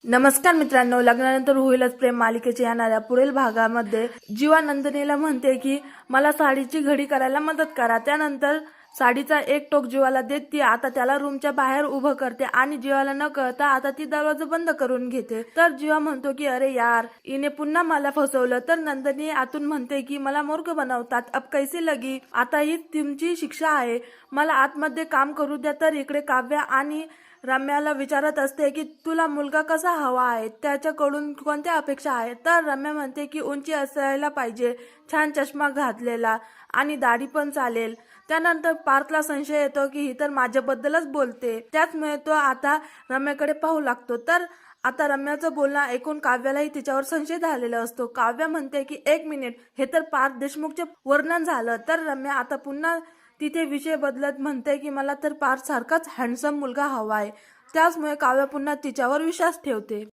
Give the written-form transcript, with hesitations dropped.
नमस्कार मित्रांनो, लग्नानंतर होईलच प्रेम मालिकेच्या येणाऱ्या पुढील भागामध्ये जीवा नंदिनीला म्हणते की मला साडीची घडी करायला मदत करा. त्यानंतर साडीचा एक टोक जीवाला देत ती आता त्याला रूमच्या बाहेर उभं करते आणि जीवाला न कळता आता ती दरवाजा बंद करून घेते. तर जीवा म्हणतो की अरे यार, हिने पुन्हा मला फसवलं. तर नंदिनी आतून म्हणते की मला मूर्ख बनवतात, अब कैसी लगी, आता ही तुमची शिक्षा आहे, मला आतमध्ये काम करू द्या. तर इकडे काव्या आणि रम्याला विचारत असते की तुला मुलगा कसा हवा आहे, त्याच्याकडून कोणत्या अपेक्षा आहेत. तर रम्या म्हणते की उंची असायला पाहिजे, छान चष्मा घातलेला आणि दाढी पण चालेल. त्यानंतर पार्थला संशय येतो की ही तर माझ्याबद्दलच बोलते, त्याचमुळे तो आता रम्याकडे पाहू लागतो. तर आता रम्याचं बोलणं ऐकून काव्यालाही तिच्यावर संशय झालेला असतो. काव्या म्हणते की एक मिनिट, हे तर पार्थ देशमुखचे वर्णन झालं. तर रम्या आता पुन्हा तिथे विषय बदलत म्हणते की मला तर पार्थ सारखाच हँडसम मुलगा हवाय. त्याचमुळे काव्या पुन्हा तिच्यावर विश्वास ठेवते.